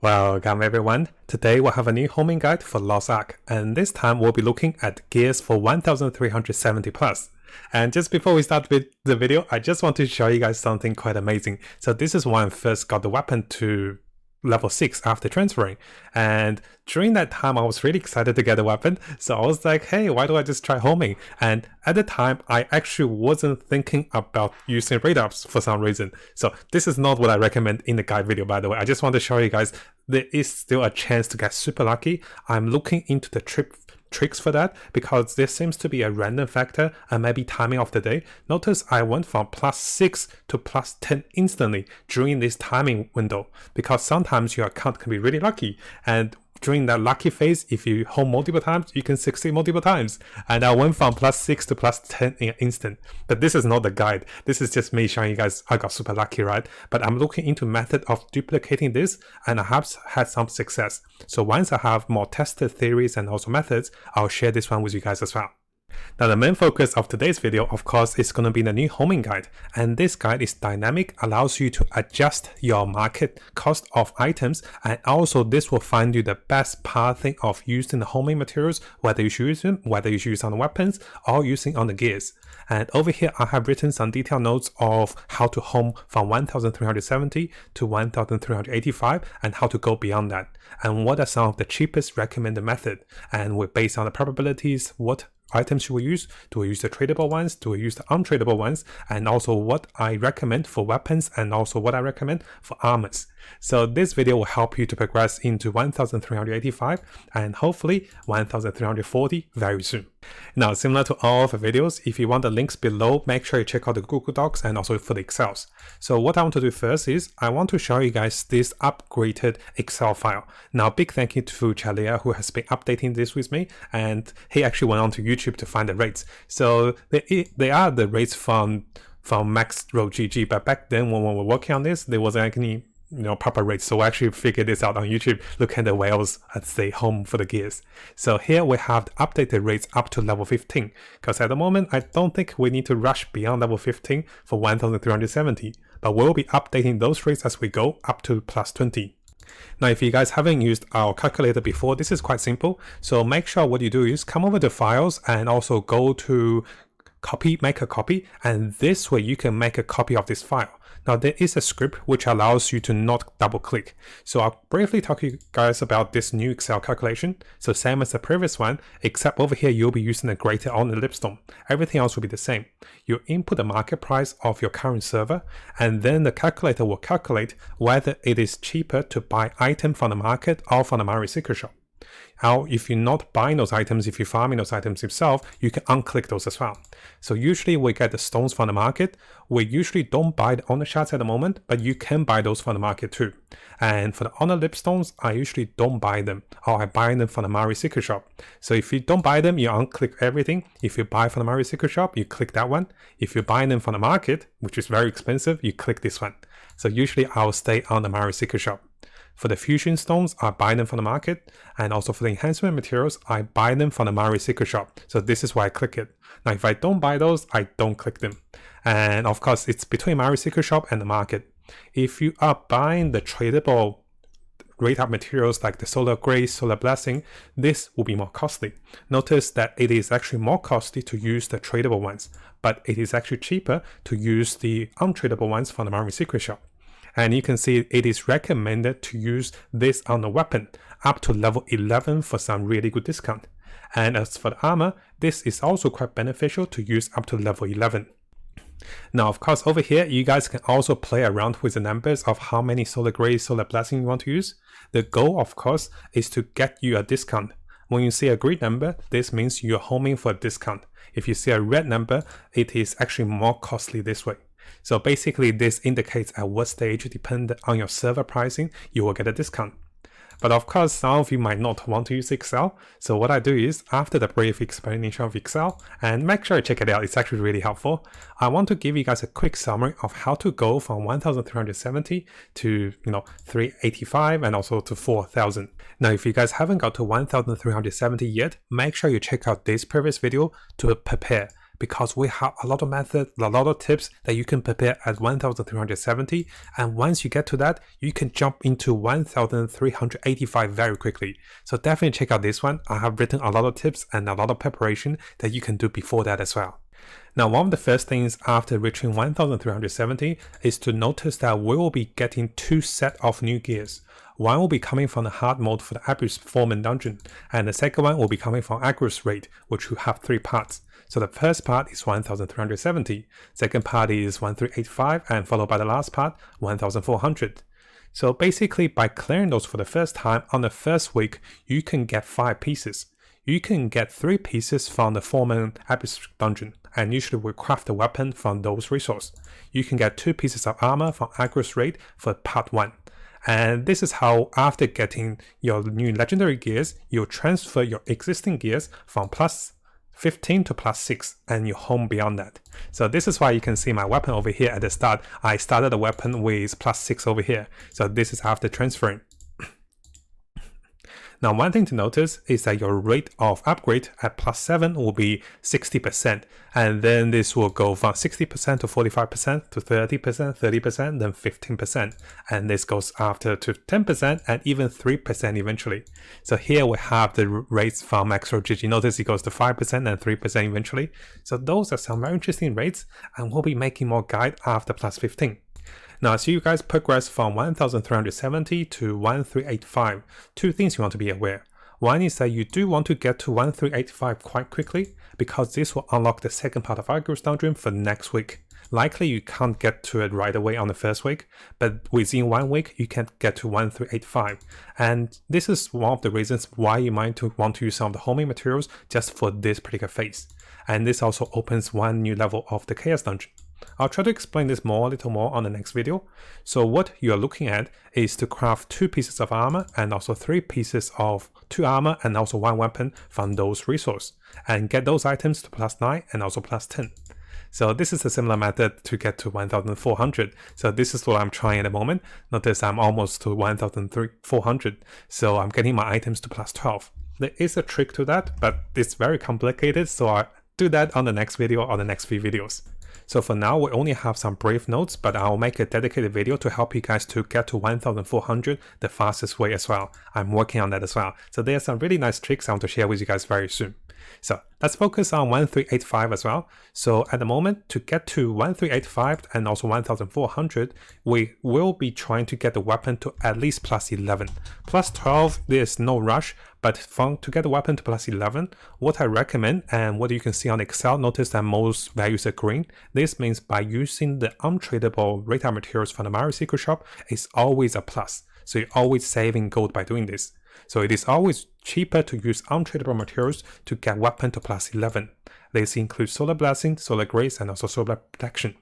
Welcome everyone. Today we'll have a new homing guide for Lost Ark, and this time we'll be looking at gears for 1370 plus. And just before we start with the video, I just want to show you guys something quite amazing. So this is when I first got the weapon to level 6 after transferring, and during that time I was really excited to get a weapon, so I was like, hey, why do I just try homing? And at the time I actually wasn't thinking about using raid ups for some reason, so this is not what I recommend in the guide video, by the way. I just want to show you guys there is still a chance to get super lucky. I'm looking into the tricks for that because there seems to be a random factor and maybe timing of the day. Notice I went from +6 to +10 instantly during this timing window, because sometimes your account can be really lucky, and during that lucky phase, if you home multiple times, you can succeed multiple times. And I went from +6 to +10 in an instant. But this is not the guide. This is just me showing you guys I got super lucky, right? But I'm looking into method of duplicating this, and I have had some success. So once I have more tested theories and also methods, I'll share this one with you guys as well. Now the main focus of today's video, of course, is going to be the new homing guide, and this guide is dynamic, allows you to adjust your market cost of items, and also this will find you the best pathing of using the homing materials, whether you should use them, whether you should use on the weapons or using on the gears. And over here I have written some detailed notes of how to home from 1370 to 1385 and how to go beyond that, and what are some of the cheapest recommended method, and we're based on the probabilities, what items should we use? Do we use the tradable ones? Do we use the untradable ones? And also what I recommend for weapons, and also what I recommend for armors. So this video will help you to progress into 1385 and hopefully 1340 very soon. Now, similar to all of the videos, if you want the links below, make sure you check out the Google Docs and also for the Excels. So what I want to do first is I want to show you guys this upgraded Excel file. Now, big thank you to Challia, who has been updating this with me, and he actually went on to YouTube to find the rates. So they are the rates from Max Road GG, but back then when we were working on this, there wasn't any proper rates, so I actually figured this out on YouTube. Look at the whales as they home for the gears. So here we have the updated rates up to level 15, because at the moment I don't think we need to rush beyond level 15 for 1370, but we'll be updating those rates as we go up to +20. Now, if you guys haven't used our calculator before, this is quite simple. So make sure what you do is come over to files and also go to copy, make a copy, and this way you can make a copy of this file. Now there is a script which allows you to not double click. So I'll briefly talk to you guys about this new Excel calculation. So same as the previous one, except over here you'll be using a greater on the lipstone. Everything else will be the same. You input the market price of your current server, and then the calculator will calculate whether it is cheaper to buy item from the market or from the Maori secret shop. Now, if you're not buying those items, if you're farming those items yourself, you can unclick those as well. So usually we get the stones from the market. We usually don't buy the honor shards at the moment, but you can buy those from the market too. And for the honor lipstones, I usually don't buy them, or I buy them from the Maori secret shop. So if you don't buy them, you unclick everything. If you buy from the Maori secret shop, you click that one. If you're buying them from the market, which is very expensive, you click this one. So usually I'll stay on the Maori secret shop. For the fusion stones, I buy them from the market, and also for the enhancement materials, I buy them from the Maori secret shop. So this is why I click it. Now, if I don't buy those, I don't click them. And of course, it's between Maori secret shop and the market. If you are buying the tradable rate up materials like the solar grace, solar blessing, this will be more costly. Notice that it is actually more costly to use the tradable ones, but it is actually cheaper to use the untradable ones from the Maori secret shop. And you can see it is recommended to use this on the weapon up to level 11 for some really good discount. And as for the armor, this is also quite beneficial to use up to level 11. Now, of course, over here, you guys can also play around with the numbers of how many solar grace, solar blessing you want to use. The goal, of course, is to get you a discount. When you see a green number, this means you're homing for a discount. If you see a red number, it is actually more costly this way. So basically this indicates at what stage, depending on your server pricing, you will get a discount. But of course, some of you might not want to use Excel. So what I do is, after the brief explanation of Excel, and make sure you check it out, it's actually really helpful, I want to give you guys a quick summary of how to go from 1370 to 385 and also to 4000. Now, if you guys haven't got to 1370 yet, make sure you check out this previous video to prepare. because we have a lot of methods, a lot of tips that you can prepare at 1370, and once you get to that, you can jump into 1385 very quickly. So definitely check out this one. I have written a lot of tips and a lot of preparation that you can do before that as well. Now, one of the first things after reaching 1370 is to notice that we will be getting two sets of new gears. One will be coming from the hard mode for the Abyss Foreman dungeon, and the second one will be coming from Agros Raid, which will have 3 parts. So the first part is 1370, second part is 1385, and followed by the last part, 1400. So basically, by clearing those for the first time on the first week, you can get 5 pieces. You can get 3 pieces from the Foreman Abyss dungeon, and usually we craft a weapon from those resources. You can get 2 pieces of armor from Agros Raid for part 1. And this is how, after getting your new legendary gears, you transfer your existing gears from plus 15 to plus 6, and you home beyond that. So this is why you can see my weapon over here at the start. I started the weapon with plus 6 over here. So this is after transferring. Now, one thing to notice is that your rate of upgrade at plus 7 will be 60%, and then this will go from 60% to 45% to 30%, 30%, then 15%, and this goes after to 10% and even 3% eventually. So here we have the rates from Maxro GG. Notice it goes to 5% and 3% eventually. So those are some very interesting rates, and we'll be making more guide after plus 15. Now, as you guys progress from 1370 to 1385, 2 things you want to be aware. One is that you do want to get to 1385 quite quickly, because this will unlock the second part of Agros dungeon for next week. Likely you can't get to it right away on the first week, but within 1 week you can get to 1385. And this is one of the reasons why you might want to use some of the homing materials just for this particular phase. And this also opens 1 new level of the Chaos dungeon. I'll try to explain this a little more on the next video. So what you're looking at is to craft 2 pieces of armor and also 3 pieces of 2 armor and also 1 weapon from those resources, and get those items to plus 9 and also plus 10. So this is a similar method to get to 1400. So this is what I'm trying at the moment. Notice I'm almost to 1400. So I'm getting my items to plus 12. There is a trick to that, but it's very complicated. So I'll do that on the next video or the next few videos. So for now, we only have some brief notes, but I'll make a dedicated video to help you guys to get to 1400 the fastest way as well. I'm working on that as well. So there's some really nice tricks I want to share with you guys very soon. So let's focus on 1385 as well. So at the moment, to get to 1385 and also 1400, we will be trying to get the weapon to at least plus 11. Plus 12, there's no rush, but to get the weapon to plus 11, what I recommend and what you can see on Excel, notice that most values are green. This means by using the untradeable radar materials from the Mario Secret Shop, it's always a plus. So you're always saving gold by doing this. So it is always cheaper to use untradeable materials to get weapon to plus 11. This includes Solar Blessing, Solar Grace, and also Solar Protection.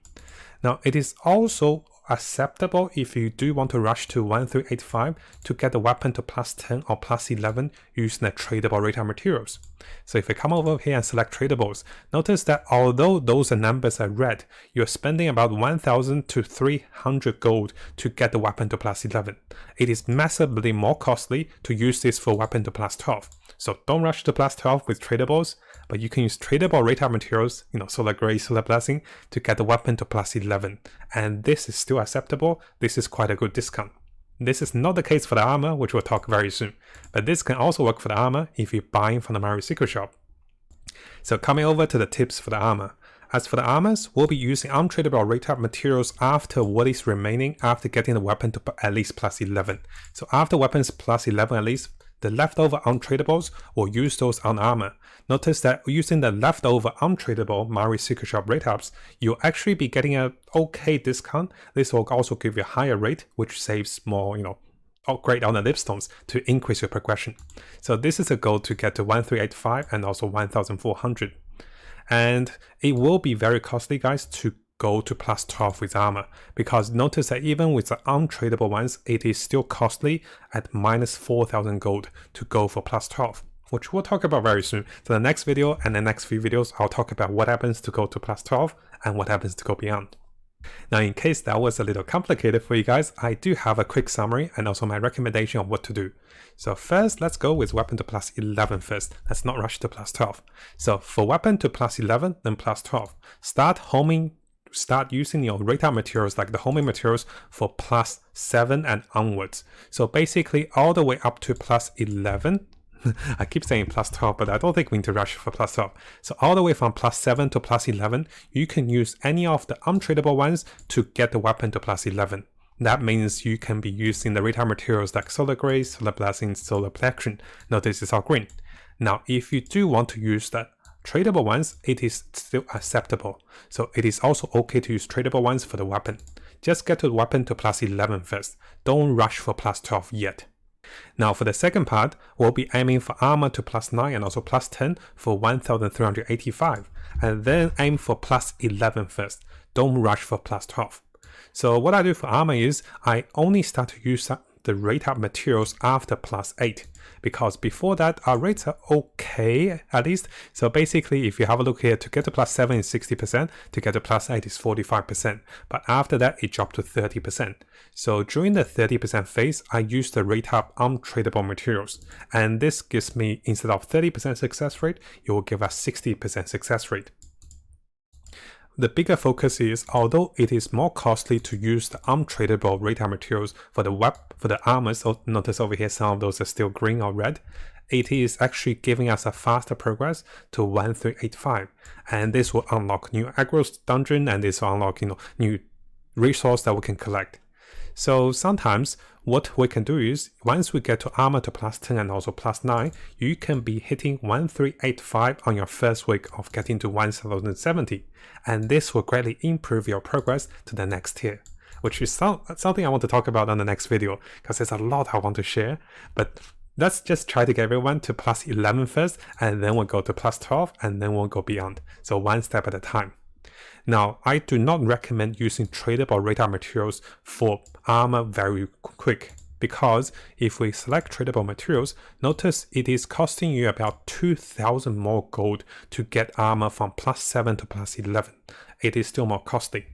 Now, it is also acceptable if you do want to rush to 1385 to get the weapon to plus 10 or plus 11 using the tradable radar materials. So if you come over here and select tradables, notice that although those numbers are red, you're spending about 1000 to 300 gold to get the weapon to plus 11. It is massively more costly to use this for weapon to plus 12. So don't rush to plus 12 with tradables, but you can use tradable radar materials, Solar Grace, Solar Blessing, to get the weapon to plus 11. And this is still acceptable. This is quite a good discount. This is not the case for the armor, which we'll talk very soon. But this can also work for the armor if you're buying from the Mario Secret Shop. So coming over to the tips for the armor. As for the armors, we'll be using untradeable radar materials after what is remaining after getting the weapon to at least plus 11. So after weapons plus 11 at least, the leftover untradables, will use those on armor. Notice that using the leftover untradable Mario Secret Shop rate ups, you'll actually be getting an okay discount. This will also give you a higher rate, which saves more, upgrade on the lipstones to increase your progression. So this is a goal to get to 1385 and also 1400. And it will be very costly, guys, to go to plus 12 with armor, because notice that even with the untradable ones, it is still costly at minus 4000 gold to go for plus 12, which we'll talk about very soon. So the next video and the next few videos, I'll talk about what happens to go to plus 12 and what happens to go beyond. Now, in case that was a little complicated for you guys, I do have a quick summary and also my recommendation on what to do. So first, let's go with weapon to plus 11 first. Let's not rush to plus 12. So for weapon to plus 11, then plus 12. Start using your rate-up materials like the homing materials for plus 7 and onwards. So basically all the way up to plus 11. I keep saying plus 12, but I don't think we need to rush for plus 12. So all the way from plus 7 to plus 11, you can use any of the untradeable ones to get the weapon to plus 11. That means you can be using the rate-up materials like Solar Grace, Solar Blessing, Solar Protection. Notice it's all green. Now, if you do want to use the tradable ones, it is still acceptable. So it is also okay to use tradable ones for the weapon. Just get the weapon to plus 11 first. Don't rush for plus 12 yet. Now for the second part, we'll be aiming for armor to plus 9 and also plus 10 for 1385. And then aim for plus 11 first. Don't rush for plus 12. So what I do for armor is, I only start to use the rate up materials after plus 8. Because before that, our rates are okay, at least. So basically, if you have a look here, to get to plus 7 is 60%, to get to plus 8 is 45%. But after that, it dropped to 30%. So during the 30% phase, I use the rate up untradeable materials. And this gives me, instead of 30% success rate, it will give us 60% success rate. The bigger focus is, although it is more costly to use the untradeable rate-up materials for the armors, so notice over here some of those are still green or red, it is actually giving us a faster progress to 1385, and this will unlock new aggro dungeon, and this will unlock new resource that we can collect. So sometimes what we can do is, once we get to armor to plus 10 and also plus 9, you can be hitting 1385 on your first week of getting to 1070, and this will greatly improve your progress to the next tier, which is something I want to talk about on the next video, because there's a lot I want to share. But let's just try to get everyone to plus 11 first, and then we'll go to plus 12, and then we'll go beyond. So one step at a time. Now, I do not recommend using tradable rate-up materials for armor very quick, because if we select tradable materials, notice it is costing you about 2000 more gold to get armor from plus 7 to plus 11. It is still more costly.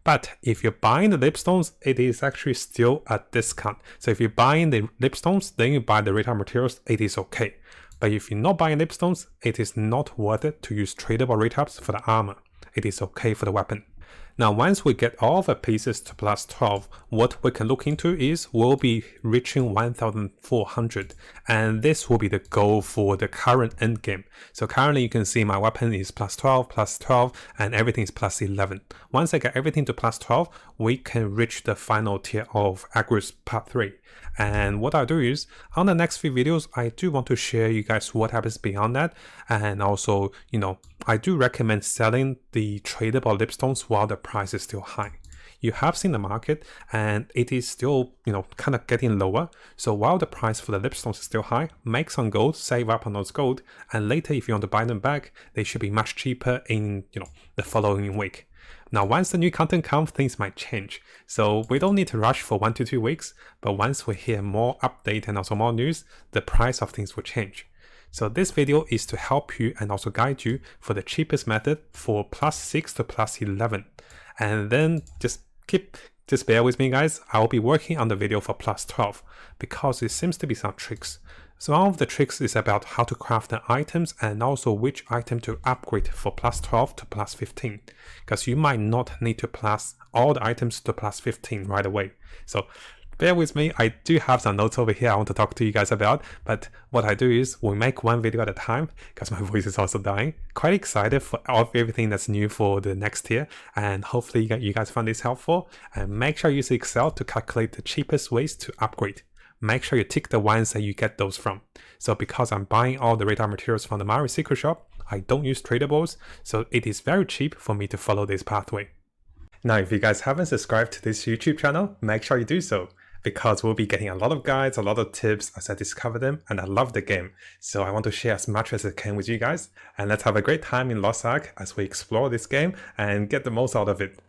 But if you're buying the lipstones, it is actually still a discount. So if you're buying the lipstones, then you buy the rate-up materials, it is okay. But if you're not buying lipstones, it is not worth it to use tradable rate-ups for the armor. It is okay for the weapon. Now, once we get all the pieces to plus 12, what we can look into is we'll be reaching 1400, and this will be the goal for the current end game. So currently you can see my weapon is plus 12, and everything is plus 11. Once I get everything to plus 12, we can reach the final tier of Agros Part 3. And what I'll do is, on the next few videos, I do want to share you guys what happens beyond that. And also, I do recommend selling the tradable lipstones while the price is still high. You have seen the market and it is still, kind of getting lower. So while the price for the lipstones is still high, make some gold, save up on those gold. And later, if you want to buy them back, they should be much cheaper in, the following week. Now, once the new content comes, things might change. So we don't need to rush for 1 to 2 weeks, but once we hear more update and also more news, the price of things will change. So this video is to help you and also guide you for the cheapest method for plus 6 to plus 11. And then just bear with me, guys. I'll be working on the video for plus 12 because it seems to be some tricks. So one of the tricks is about how to craft the items and also which item to upgrade for plus 12 to plus 15, because you might not need to plus all the items to plus 15 right away. So bear with me, I do have some notes over here I want to talk to you guys about, but what I do is we make one video at a time because my voice is also dying. Quite excited for everything that's new for the next year, and hopefully you guys find this helpful. And make sure you use Excel to calculate the cheapest ways to upgrade. Make sure you tick the ones that you get those from. So because I'm buying all the radar materials from the Mario Secret Shop, I don't use tradables, so it is very cheap for me to follow this pathway. Now, if you guys haven't subscribed to this YouTube channel, make sure you do so, because we'll be getting a lot of guides, a lot of tips as I discover them, and I love the game. So I want to share as much as I can with you guys, and let's have a great time in Lost Ark as we explore this game and get the most out of it.